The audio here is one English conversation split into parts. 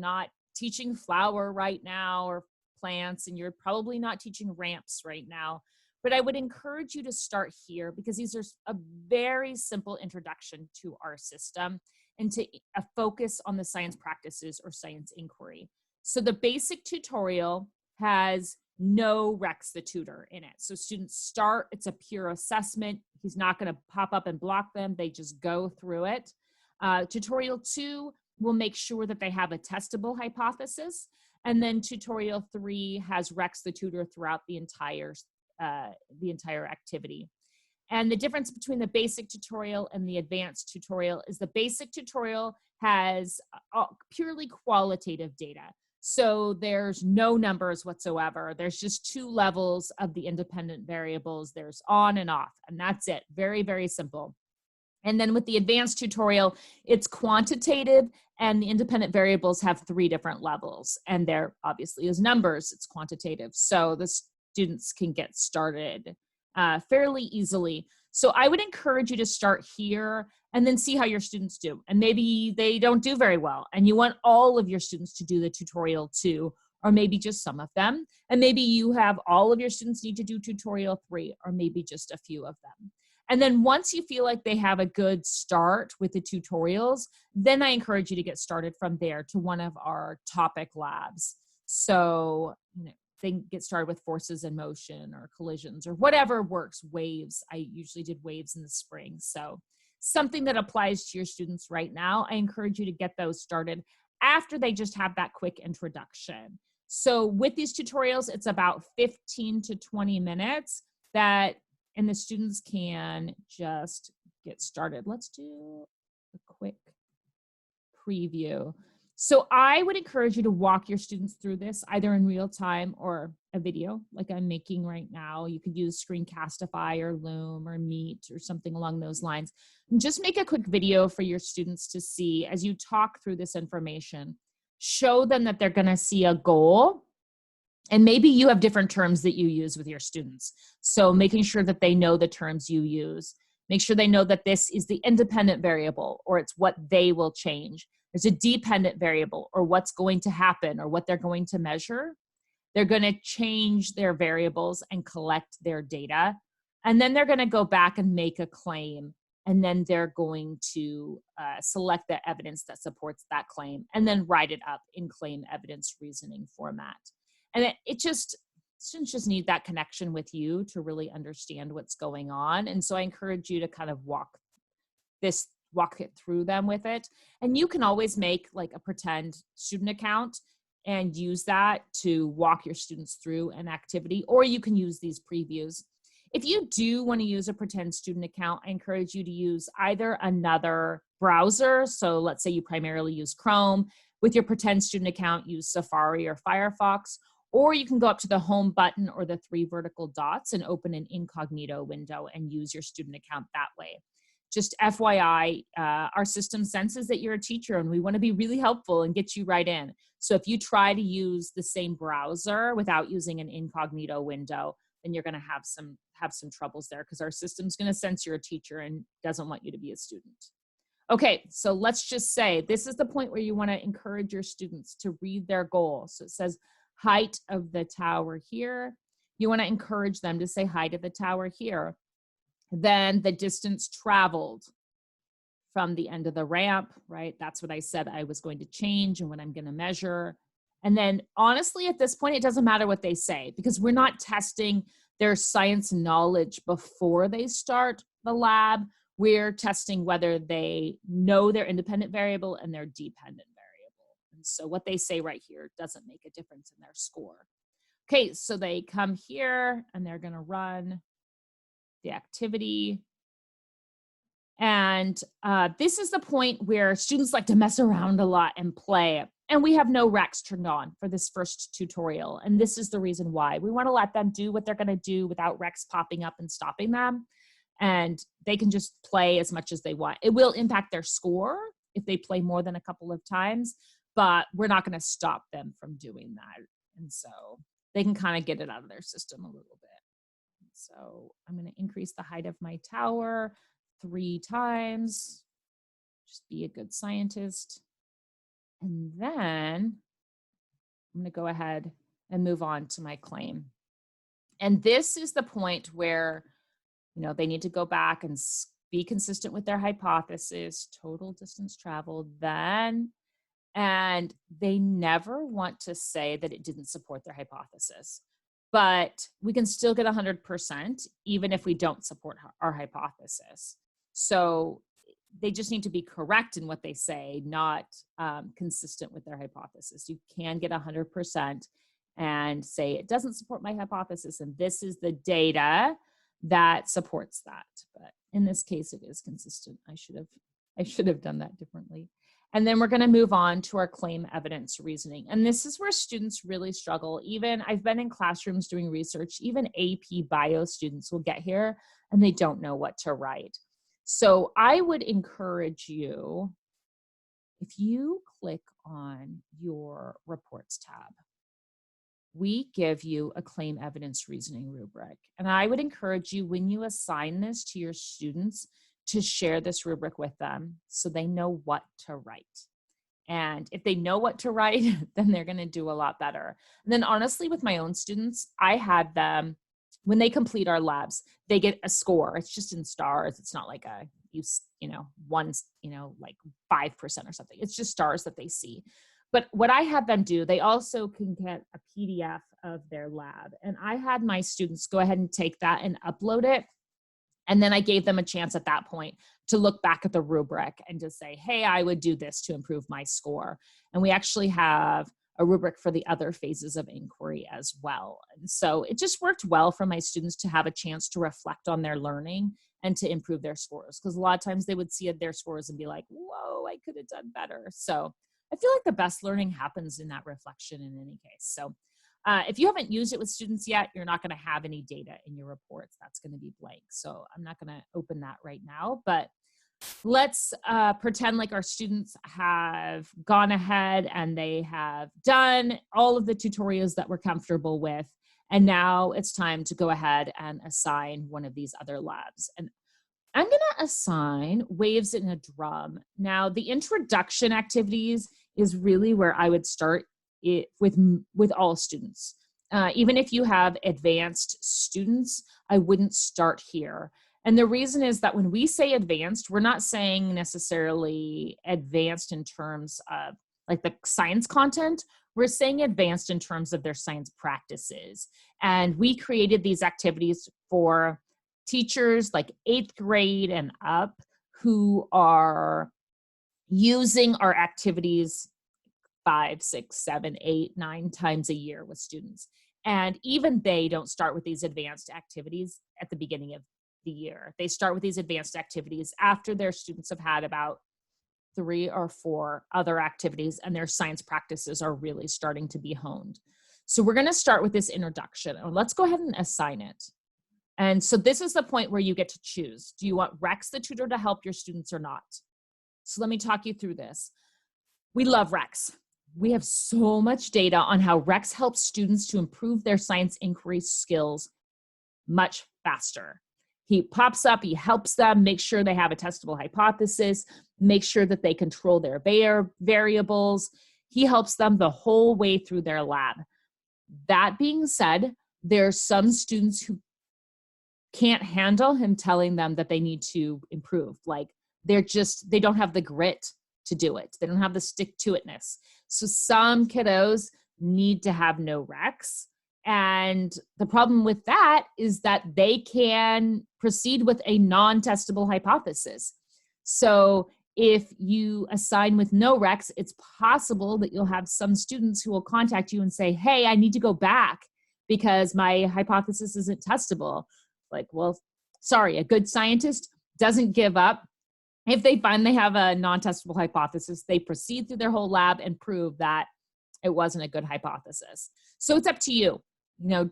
not teaching flower right now or plants, and you're probably not teaching ramps right now. But I would encourage you to start here because these are a very simple introduction to our system and to a focus on the science practices or science inquiry. So the basic tutorial has no Rex the tutor in it. So students start, it's a pure assessment. He's not going to pop up and block them. They just go through it. Tutorial 2 will make sure that they have a testable hypothesis. And then tutorial 3 has Rex the tutor throughout the entire activity. And the difference between the basic tutorial and the advanced tutorial is the basic tutorial has purely qualitative data. So there's no numbers whatsoever. There's just 2 levels of the independent variables. There's on and off, and that's it. Very, very simple. And then with the advanced tutorial, it's quantitative, and the independent variables have 3 different levels. And there obviously is numbers, it's quantitative. So the students can get started fairly easily. So I would encourage you to start here and then see how your students do. And maybe they don't do very well, and you want all of your students to do the tutorial 2, or maybe just some of them. And maybe you have all of your students need to do tutorial 3, or maybe just a few of them. And then once you feel like they have a good start with the tutorials, then I encourage you to get started from there to one of our topic labs. So, they can get started with forces in motion or collisions or whatever works. Waves. I usually did waves in the spring. So something that applies to your students right now, I encourage you to get those started after they just have that quick introduction. So with these tutorials, it's about 15 to 20 minutes and the students can just get started. Let's do a quick preview. So I would encourage you to walk your students through this either in real time or a video like I'm making right now. You could use Screencastify or Loom or Meet or something along those lines. And just make a quick video for your students to see as you talk through this information. Show them that they're going to see a goal. And maybe you have different terms that you use with your students. So making sure that they know the terms you use. Make sure they know that this is the independent variable, or it's what they will change. There's a dependent variable, or what's going to happen, or what they're going to measure. They're going to change their variables and collect their data. And then they're going to go back and make a claim. And then they're going to select the evidence that supports that claim and then write it up in claim evidence reasoning format. And students just need that connection with you to really understand what's going on. And so I encourage you to kind of walk it through them with it. And you can always make like a pretend student account and use that to walk your students through an activity, or you can use these previews. If you do want to use a pretend student account, I encourage you to use either another browser. So let's say you primarily use Chrome. With your pretend student account, use Safari or Firefox, or you can go up to the home button or the 3 vertical dots and open an incognito window and use your student account that way. Just FYI, our system senses that you're a teacher and we want to be really helpful and get you right in. So if you try to use the same browser without using an incognito window, then you're going to have some troubles there because our system's going to sense you're a teacher and doesn't want you to be a student. Okay, so let's just say this is the point where you want to encourage your students to read their goal. So it says height of the tower here. You want to encourage them to say height of the tower here. Then the distance traveled from the end of the ramp, right? That's what I said I was going to change and what I'm going to measure. And then honestly, at this point, it doesn't matter what they say because we're not testing their science knowledge before they start the lab. We're testing whether they know their independent variable and their dependent variable. And so what they say right here doesn't make a difference in their score. Okay, so they come here and they're going to run the activity. And this is the point where students like to mess around a lot and play. And we have no Rex turned on for this first tutorial. And this is the reason why. We want to let them do what they're going to do without Rex popping up and stopping them. And they can just play as much as they want. It will impact their score if they play more than a couple of times, but we're not going to stop them from doing that. And so they can kind of get it out of their system a little bit. So I'm going to increase the height of my tower 3 times. Just be a good scientist. And then I'm going to go ahead and move on to my claim. And this is the point where, they need to go back and be consistent with their hypothesis, total distance traveled, then, and they never want to say that it didn't support their hypothesis. But we can still get 100% even if we don't support our hypothesis. So they just need to be correct in what they say, not consistent with their hypothesis. You can get 100% and say it doesn't support my hypothesis, and this is the data that supports that. But in this case, it is consistent. I should have done that differently. And then we're going to move on to our claim evidence reasoning. And this is where students really struggle. Even I've been in classrooms doing research, even AP bio students will get here and they don't know what to write. So I would encourage you, if you click on your reports tab, we give you a claim evidence reasoning rubric. And I would encourage you, when you assign this to your students, to share this rubric with them so they know what to write. And if they know what to write, then they're going to do a lot better. And then honestly, with my own students, I had them, when they complete our labs, they get a score. It's just in stars. It's not like like 5% or something. It's just stars that they see. But what I had them do, they also can get a PDF of their lab. And I had my students go ahead and take that and upload it. And then I gave them a chance at that point to look back at the rubric and to say, hey, I would do this to improve my score. And we actually have a rubric for the other phases of inquiry as well. And so it just worked well for my students to have a chance to reflect on their learning and to improve their scores. Because a lot of times they would see their scores and be like, whoa, I could have done better. So I feel like the best learning happens in that reflection in any case. So if you haven't used it with students yet, you're not going to have any data in your reports. That's going to be blank. So I'm not going to open that right now, but let's pretend like our students have gone ahead and they have done all of the tutorials that we're comfortable with. And now it's time to go ahead and assign one of these other labs. And I'm going to assign waves in a drum. Now, the introduction activities is really where I would start it with all students. Even if you have advanced students, I wouldn't start here. And the reason is that when we say advanced, we're not saying necessarily advanced in terms of like the science content. We're saying advanced in terms of their science practices. And we created these activities for teachers like 8th grade and up who are using our activities 5, 6, 7, 8, 9 times a year with students. And even they don't start with these advanced activities at the beginning of the year. They start with these advanced activities after their students have had about 3 or 4 other activities and their science practices are really starting to be honed. So we're going to start with this introduction. And let's go ahead and assign it. And so this is the point where you get to choose. Do you want Rex the tutor to help your students or not? So let me talk you through this. We love Rex. We have so much data on how Rex helps students to improve their science inquiry skills much faster. He pops up, he helps them make sure they have a testable hypothesis, make sure that they control their variables. He helps them the whole way through their lab. That being said, there are some students who can't handle him telling them that they need to improve. Like they don't have the grit to do it. They don't have the stick-to-itness. So some kiddos need to have no Rex. And the problem with that is that they can proceed with a non-testable hypothesis. So if you assign with no Rex, it's possible that you'll have some students who will contact you and say, hey, I need to go back because my hypothesis isn't testable. Like, well, sorry, a good scientist doesn't give up. If they find they have a non-testable hypothesis, they proceed through their whole lab and prove that it wasn't a good hypothesis. So it's up to you.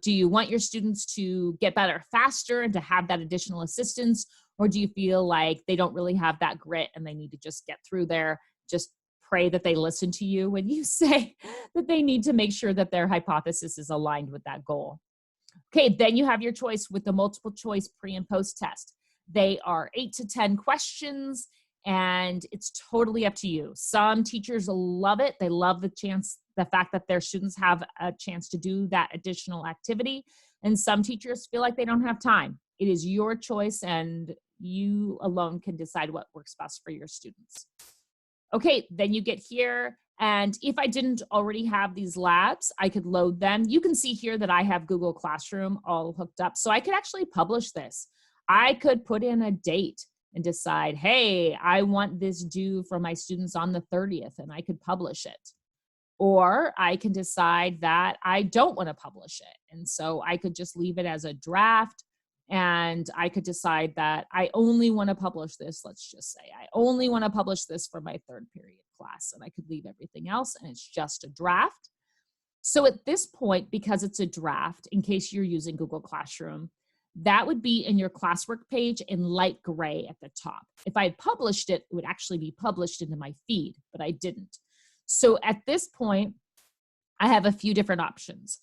Do you want your students to get better faster and to have that additional assistance? Or do you feel like they don't really have that grit and they need to just get through there? Just pray that they listen to you when you say that they need to make sure that their hypothesis is aligned with that goal. Okay, then you have your choice with the multiple choice pre and post test. They are 8 to 10 questions, And it's totally up to you. Some teachers love it. They love the fact that their students have a chance to do that additional activity. And some teachers feel like they don't have time. It is your choice, and you alone can decide what works best for your students. Okay, then you get here, and if I didn't already have these labs, I could load them. You can see here that I have Google Classroom all hooked up, so I could actually publish this. I could put in a date and decide, hey, I want this due for my students on the 30th, and I could publish it. Or I can decide that I don't want to publish it. And so I could just leave it as a draft, and I could decide that I only want to publish this. Let's just say I only want to publish this for my third period class, and I could leave everything else and it's just a draft. So at this point, because it's a draft, in case you're using Google Classroom, that would be in your classwork page in light gray at the top. If I had published it, it would actually be published into my feed, but I didn't. So at this point, I have a few different options.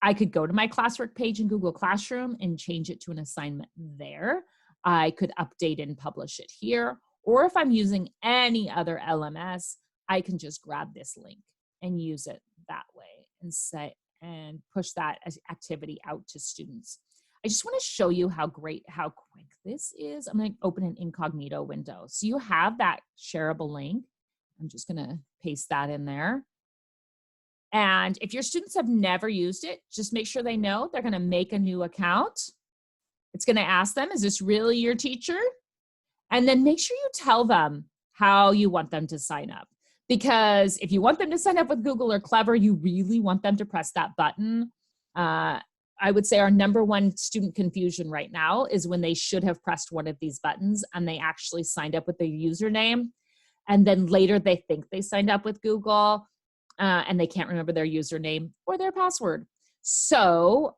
I could go to my classwork page in Google Classroom and change it to an assignment there. I could update and publish it here. Or if I'm using any other LMS, I can just grab this link and use it that way and push that as activity out to students. I just want to show you how quick this is. I'm going to open an incognito window. So you have that shareable link. I'm just going to paste that in there. And if your students have never used it, just make sure they know they're going to make a new account. It's going to ask them, is this really your teacher? And then make sure you tell them how you want them to sign up. Because if you want them to sign up with Google or Clever, you really want them to press that button. I would say our number one student confusion right now is when they should have pressed one of these buttons and they actually signed up with their username. And then later they think they signed up with Google and they can't remember their username or their password. So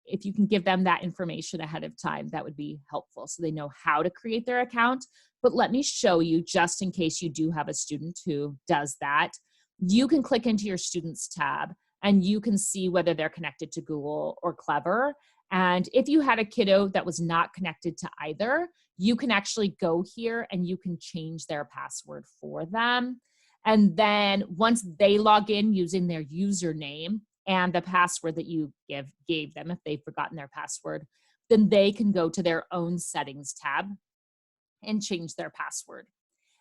if you can give them that information ahead of time, that would be helpful so they know how to create their account. But let me show you, just in case you do have a student who does that, you can click into your Students tab and you can see whether they're connected to Google or Clever. And if you had a kiddo that was not connected to either, you can actually go here and you can change their password for them. And then once they log in using their username and the password that you gave them, if they've forgotten their password, then they can go to their own settings tab and change their password.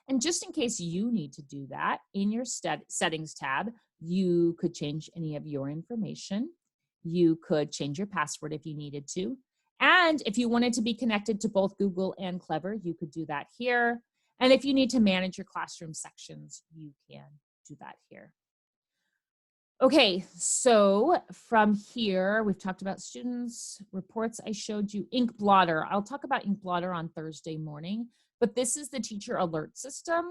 And just in case you need to do that, in your settings tab, you could change any of your information. You could change your password if you needed to. And if you wanted to be connected to both Google and Clever, you could do that here. And if you need to manage your classroom sections, you can do that here. Okay, so from here, we've talked about students, reports. I showed you Inq-Blotter. I'll talk about Inq-Blotter on Thursday morning, but this is the teacher alert system,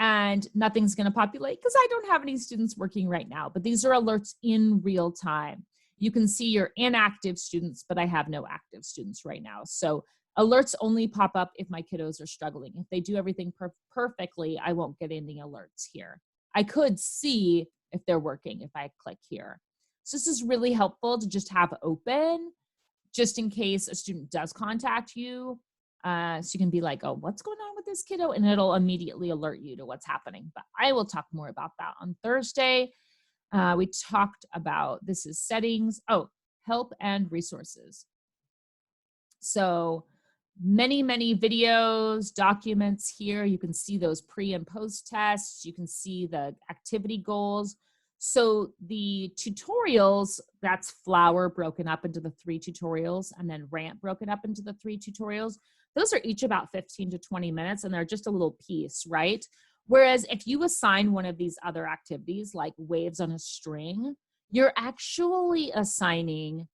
and nothing's going to populate because I don't have any students working right now, but these are alerts in real time. You can see your inactive students, but I have no active students right now. So alerts only pop up if my kiddos are struggling. If they do everything perfectly, I won't get any alerts here. I could see if they're working if I click here. So this is really helpful to just have open, just in case a student does contact you. So you can be like, oh, what's going on with this kiddo? And it'll immediately alert you to what's happening. But I will talk more about that on Thursday. We talked about, this is settings, help and resources. So many videos, documents here. You can see those pre and post tests. You can see the activity goals. So the tutorials, that's Flower broken up into the 3 tutorials, and then Ramp broken up into the 3 tutorials. Those are each about 15 to 20 minutes, and they're just a little piece, right? Whereas if you assign one of these other activities like waves on a string, you're actually assigning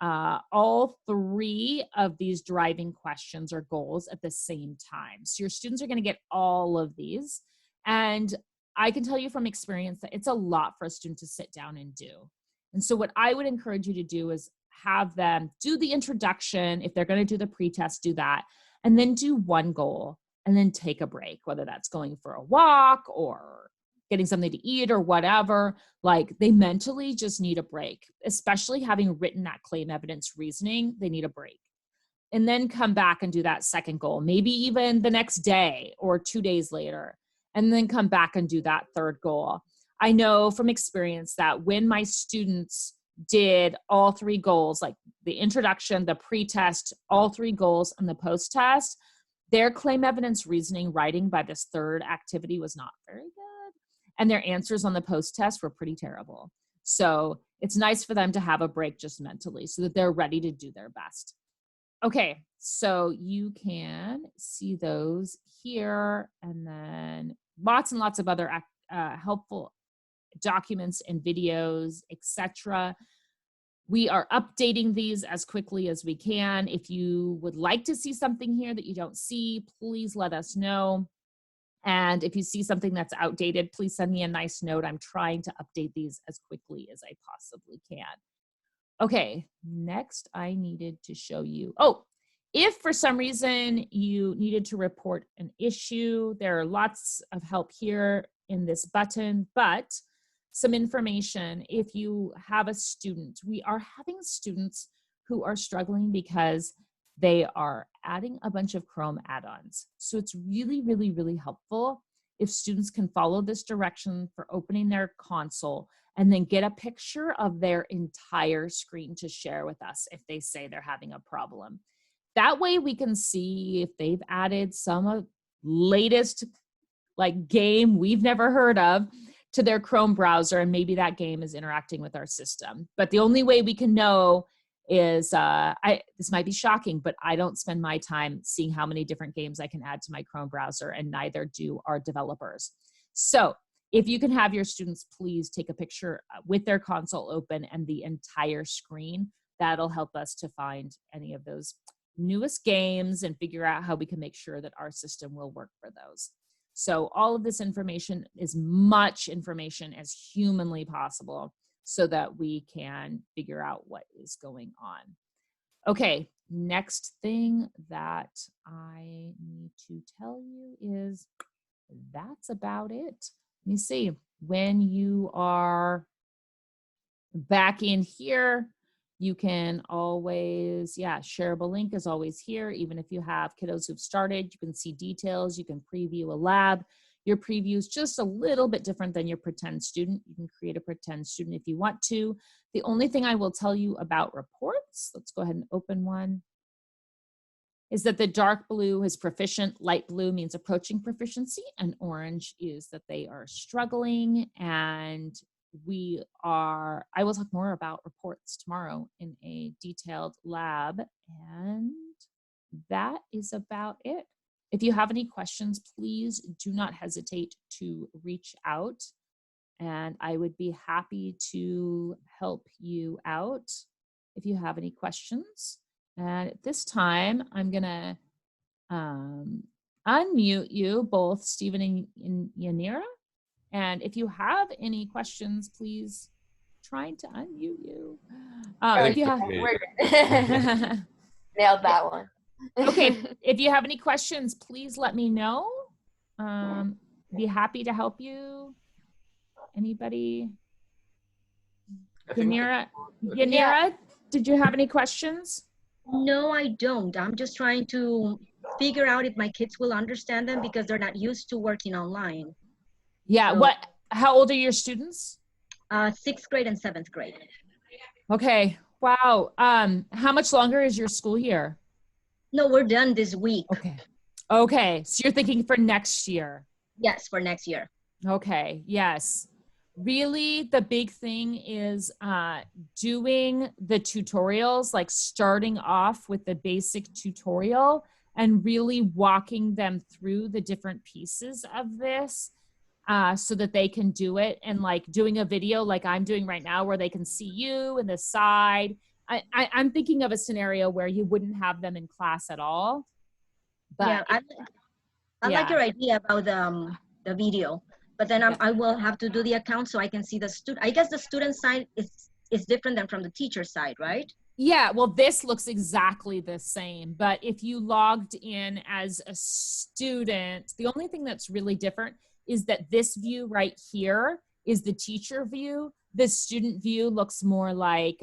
all 3 of these driving questions or goals at the same time. So your students are going to get all of these. And I can tell you from experience that it's a lot for a student to sit down and do. And so what I would encourage you to do is have them do the introduction. If they're going to do the pre-test, do that. And then do one goal and then take a break, whether that's going for a walk or getting something to eat or whatever. Like, they mentally just need a break, especially having written that claim evidence reasoning. They need a break. and then come back and do that second goal, maybe even the next day or 2 days later, and then come back and do that third goal. I know from experience that when my students did all 3 goals, like the introduction, the pre-test, all 3 goals, and the post-test, their claim evidence reasoning writing by this third activity was not very good. And their answers on the post-test were pretty terrible. So it's nice for them to have a break just mentally so that they're ready to do their best. Okay, so you can see those here, and then lots and lots of other helpful documents and videos, etc. We are updating these as quickly as we can. If you would like to see something here that you don't see, please let us know. And if you see something that's outdated, please send me a nice note. I'm trying to update these as quickly as I possibly can. Okay, next I needed to show you, if for some reason you needed to report an issue, there are lots of help here in this button, but some information. If you have a student, we are having students who are struggling because they are adding a bunch of Chrome add-ons. So it's really, really, really helpful if students can follow this direction for opening their console and then get a picture of their entire screen to share with us if they say they're having a problem. That way we can see if they've added some latest game we've never heard of to their Chrome browser, and maybe that game is interacting with our system. But the only way we can know is, this might be shocking, but I don't spend my time seeing how many different games I can add to my Chrome browser, and neither do our developers. So if you can have your students please take a picture with their console open and the entire screen, that'll help us to find any of those newest games and figure out how we can make sure that our system will work for those. So all of this information, is much information as humanly possible so that we can figure out what is going on. Okay, next thing that I need to tell you is that's about it. Let me see. When you are back in here, you can always, shareable link is always here. Even if you have kiddos who've started, you can see details, you can preview a lab. Your preview is just a little bit different than your pretend student. You can create a pretend student if you want to. The only thing I will tell you about reports, let's go ahead and open one, is that the dark blue is proficient, light blue means approaching proficiency, and orange is that they are struggling. And I will talk more about reports tomorrow in a detailed lab, and that is about it. If you have any questions, please do not hesitate to reach out, and I would be happy to help you out if you have any questions. And at this time, I'm gonna unmute you, both Stephen and Yanira. And if you have any questions, please try to unmute you. If you have, nailed that one. Okay, if you have any questions, please let me know. Be happy to help you. Anybody? Yanira, did you have any questions? No, I don't. I'm just trying to figure out if my kids will understand them because they're not used to working online. Yeah, So, how old are your students? 6th grade and 7th grade. Okay, wow. How much longer is your school year? No, we're done this week. Okay, so you're thinking for next year? Yes, for next year. Okay, yes. Really, the big thing is doing the tutorials, like starting off with the basic tutorial and really walking them through the different pieces of this so that they can do it, and like doing a video like I'm doing right now where they can see you and the side. I'm thinking of a scenario where you wouldn't have them in class at all. But yeah, I like your idea about the video. But then I will have to do the account so I can see the student. I guess the student side is different than from the teacher side, right? Yeah, well, this looks exactly the same. But if you logged in as a student, the only thing that's really different is that this view right here is the teacher view. The student view looks more like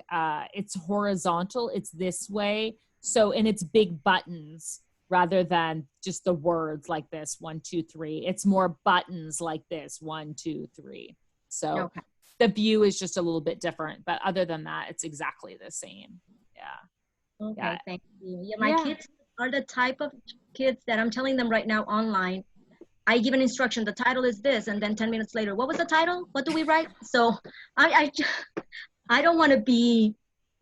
it's horizontal. It's this way. So, and it's big buttons rather than just the words like this, 1, 2, 3. It's more buttons like this, 1, 2, 3. So Okay. the view is just a little bit different, but other than that, it's exactly the same. Yeah. Okay, Yeah. thank you. Yeah, my kids are the type of kids that I'm telling them right now online. I give an instruction, the title is this, and then 10 minutes later, what was the title? What do we write? So I don't want to be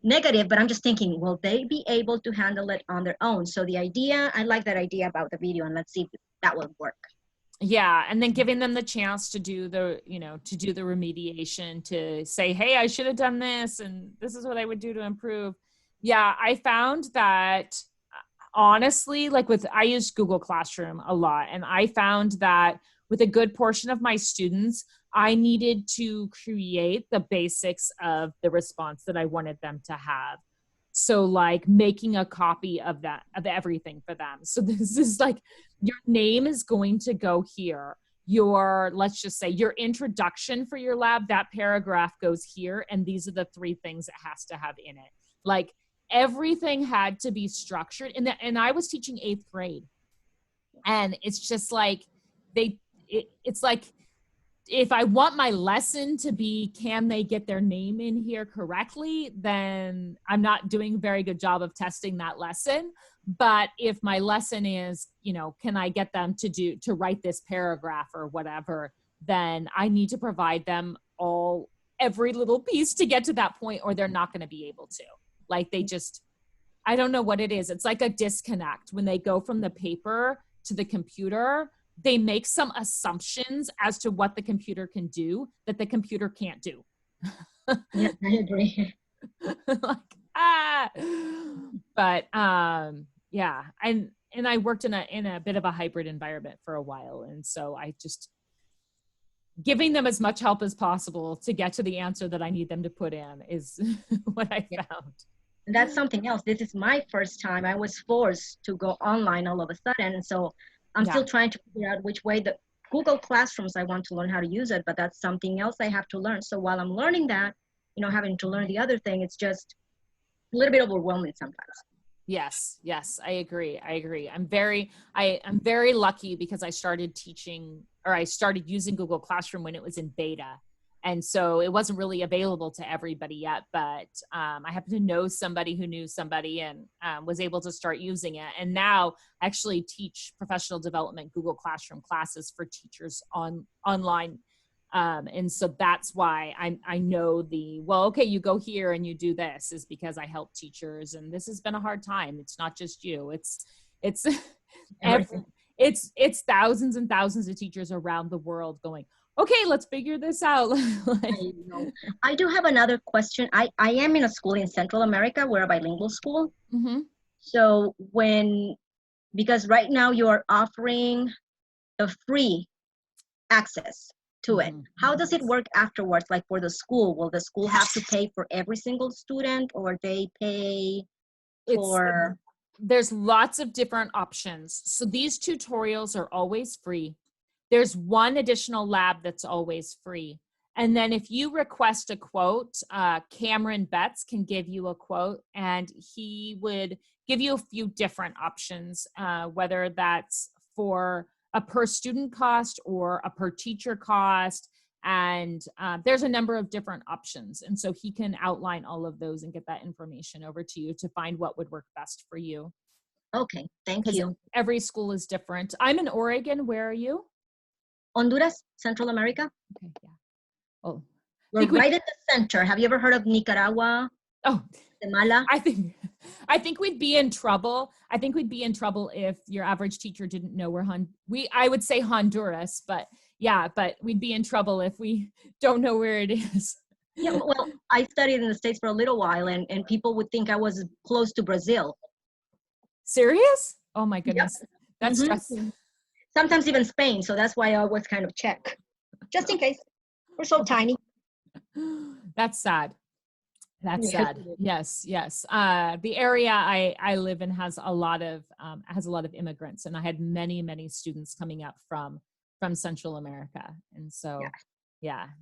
negative, but I'm just thinking, will they be able to handle it on their own? So the idea, I like that idea about the video, and let's see if that will work. Yeah. And then giving them the chance to do the, to do the remediation, to say, hey, I should have done this, and this is what I would do to improve. Yeah. I found that honestly, like I use Google Classroom a lot, and I found that with a good portion of my students, I needed to create the basics of the response that I wanted them to have. So like making a copy of that, of everything for them. So this is like, your name is going to go here. Let's just say your introduction for your lab, that paragraph goes here. And these are the 3 things it has to have in it. Like everything had to be structured. And I was teaching 8th grade. And it's just like, it's like, if I want my lesson to be, can they get their name in here correctly, then I'm not doing a very good job of testing that lesson. But if my lesson is, can I get them to write this paragraph or whatever, then I need to provide them every little piece to get to that point, or they're not going to be able to. Like I don't know what it is. It's like a disconnect when they go from the paper to the computer. They make some assumptions as to what the computer can do that the computer can't do. Yeah, I agree. But yeah, and I worked in a bit of a hybrid environment for a while, and so I just giving them as much help as possible to get to the answer that I need them to put in is what I found. And that's something else. This is my first time. I was forced to go online all of a sudden, and so I'm still trying to figure out which way the Google Classrooms, I want to learn how to use it, but that's something else I have to learn. So while I'm learning that, having to learn the other thing, it's just a little bit overwhelming sometimes. Yes, I agree. I'm very lucky because I started teaching, or I started using Google Classroom when it was in beta. And so it wasn't really available to everybody yet, but I happened to know somebody who knew somebody and was able to start using it. And now I actually teach professional development Google Classroom classes for teachers online. And so that's why I know okay, you go here and you do this, is because I help teachers. And this has been a hard time. It's not just you. It's it's thousands and thousands of teachers around the world going, okay, let's figure this out. I do have another question. I am in a school in Central America. We're a bilingual school. Mm-hmm. So because right now you're offering a free access to it. How does it work afterwards? Like for the school, will the school have to pay for every single student, or they pay for? There's lots of different options. So these tutorials are always free. There's one additional lab that's always free. And then if you request a quote, Cameron Betts can give you a quote, and he would give you a few different options, whether that's for a per student cost or a per teacher cost. And there's a number of different options. And so he can outline all of those and get that information over to you to find what would work best for you. Okay, thank you. Every school is different. I'm in Oregon. Where are you? Honduras, Central America. Okay, yeah. Oh, we're right at the center. Have you ever heard of Nicaragua? Oh, Guatemala? I think we'd be in trouble. I think we'd be in trouble if your average teacher didn't know I would say Honduras, but we'd be in trouble if we don't know where it is. Yeah, well, I studied in the States for a little while, and people would think I was close to Brazil. Serious? Oh my goodness. Yep. That's stressful. Sometimes even Spain, so that's why I always kind of check, just in case. We're so tiny. That's sad. That's sad. Yes. The area I live in has a lot of immigrants, and I had many students coming up from Central America, and so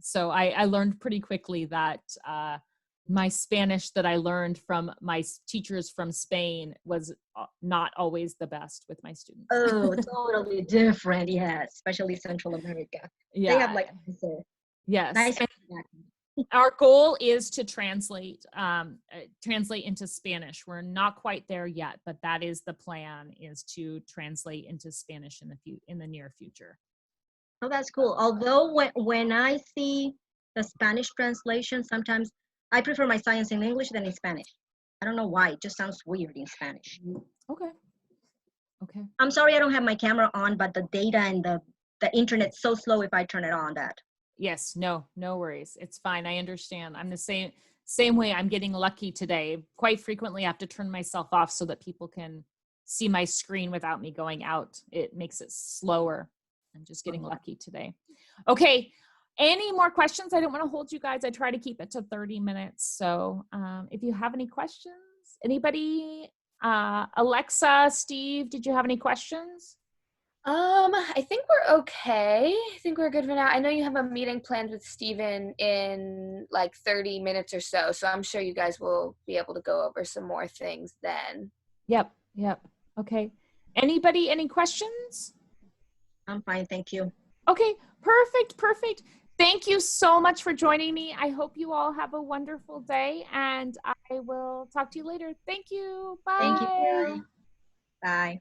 so I learned pretty quickly that my Spanish that I learned from my teachers from Spain was not always the best with my students. Oh, totally different. Yes, especially Central America. Yeah. They have like yes. nice. Our goal is to translate into Spanish. We're not quite there yet, but that is the plan, is to translate into Spanish in the near future. Oh, that's cool. Although when I see the Spanish translation, sometimes I prefer my science in English than in Spanish. I don't know why. It just sounds weird in Spanish. Okay. Okay. I'm sorry I don't have my camera on, but the data and the internet's so slow if I turn it on that. Yes, no worries. It's fine. I understand. I'm the same way. I'm getting lucky today. Quite frequently I have to turn myself off so that people can see my screen without me going out. It makes it slower. I'm just getting lucky today. Okay. Any more questions? I don't want to hold you guys. I try to keep it to 30 minutes. So if you have any questions, anybody, Alexa, Steve, did you have any questions? I think we're okay. I think we're good for now. I know you have a meeting planned with Steven in like 30 minutes or so, so I'm sure you guys will be able to go over some more things then. Yep. Okay. Anybody, any questions? I'm fine, thank you. Okay, perfect. Thank you so much for joining me. I hope you all have a wonderful day, and I will talk to you later. Thank you. Bye. Thank you. Bye.